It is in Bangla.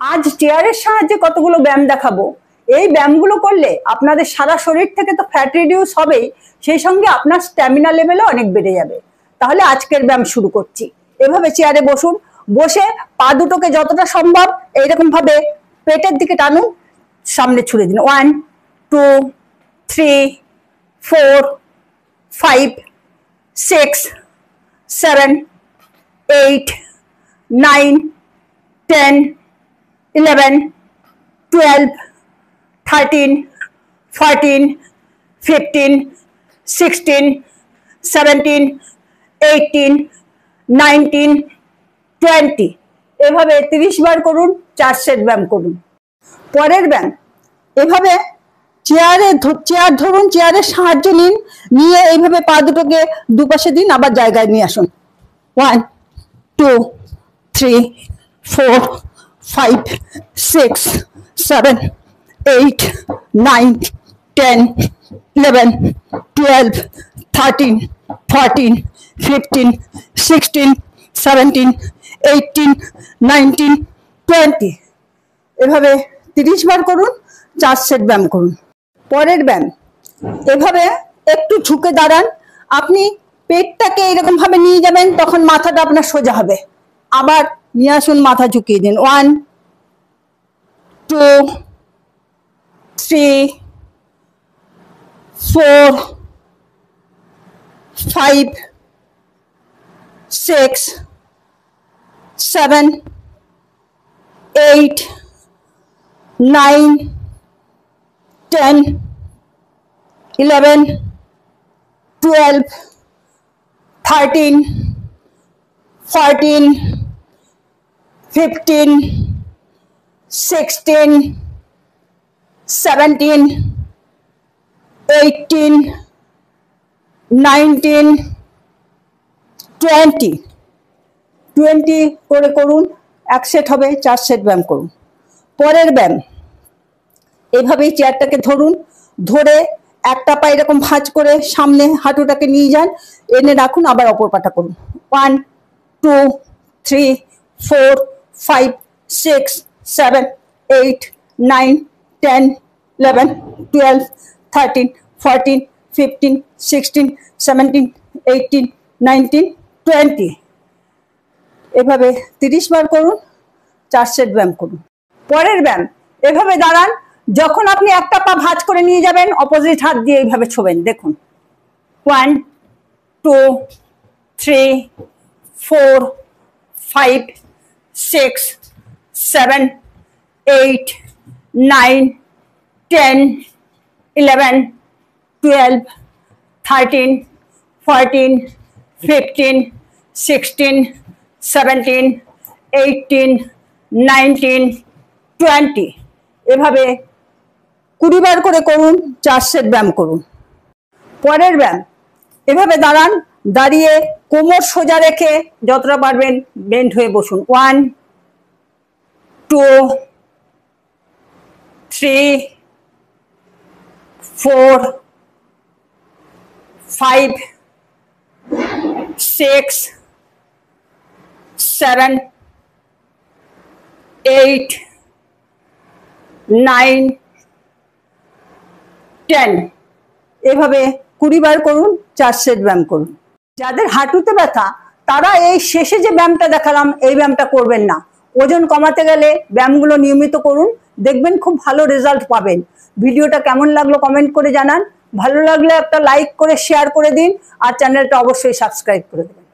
আজ চেয়ারের সাহায্যে কতগুলো ব্যায়াম দেখাবো। এই ব্যায়ামগুলো করলে আপনাদের সারা শরীর থেকে তো ফ্যাট রিডিউস হবেই, সেই সঙ্গে আপনার স্ট্যামিনা লেভেলও অনেক বেড়ে যাবে। তাহলে আজকের ব্যায়াম শুরু করছি। এভাবে চেয়ারে বসুন, বসে পা দুটোকে যতটা সম্ভব এইরকম ভাবে পেটের দিকে টানুন, সামনে ছুড়ে দিন। 1 2 3 4 5 6 7 8 9 10 11 12 13 14 15 16 17 18 19 20 এভাবে 30 বার করুন। 4 সেট ব্যায়াম করুন। পরের ব্যায়াম এভাবে চেয়ার ধরুন, চেয়ারের সাহায্য নিন, নিয়ে এইভাবে পা দুটোকে দুপাশে দিন, আবার জায়গায় নিয়ে আসুন। 1 2 3 4 5 6 7 8 9 10 11 12 13 14 15 16 17 18 19 20 এভাবে 30 বার করুন। 4 সেট ব্যায়াম করুন। পরের ব্যায়াম এভাবে একটু ঝুঁকে দাঁড়ান। আপনি পেটটাকে এরকম ভাবে নিয়ে যাবেন, তখন মাথাটা আপনার সোজা হবে। আবার নিয়ে আসুন, মাথা ঝুঁকিয়ে দিন। 1 2 3 4 5 6 7 8 9 10 11 12 13 14 15 16 17 18 19 20 করে করুন। 1 সেট হবে। 4 সেট ব্যায়াম করুন। পরের ব্যায়াম এভাবেই চেয়ারটাকে ধরুন, ধরে একটা পা এরকম ভাঁজ করে সামনে হাঁটুটাকে নিয়ে যান, এনে রাখুন, আবার অপর পাটা করুন। 1 2 3 4 5 6 7 8 9 10 11 12 13 14 15 16 17 18 19 20 এভাবে 30 বার করুন। 4 সেট ব্যায়াম করুন। পরের ব্যায়াম এভাবে দাঁড়ান, যখন আপনি একটা পা ভাঁজ করে নিয়ে যাবেন, অপোজিট হাত দিয়ে এইভাবে ছোবেন। দেখুন 1 2 3 4 5 6 7 8 9 10 11 12 13 14 15 16 17 18 19 20 এভাবে 20 বার করে করুন। 4 সেট ব্যায়াম করুন। পরের ব্যায়াম এভাবে দাঁড়ান, দাঁড়িয়ে কোমর সোজা রেখে যতটা পারবেন বেন্ড হয়ে বসুন। 1 2 3 4 5 6 7 8 9 10 এভাবে 20 বার করুন। 4 সেট ব্যায়াম করুন। যাদের হাঁটুতে ব্যথা, তারা এই শেষে যে ব্যায়ামটা দেখালাম, এই ব্যায়ামটা করবেন না। ওজন কমাতে গেলে ব্যায়ামগুলো নিয়মিত করুন, দেখবেন খুব ভালো রেজাল্ট পাবেন। ভিডিওটা কেমন লাগলো কমেন্ট করে জানান। ভালো লাগলে একটা লাইক করে শেয়ার করে দিন, আর চ্যানেলটা অবশ্যই সাবস্ক্রাইব করে দেবেন।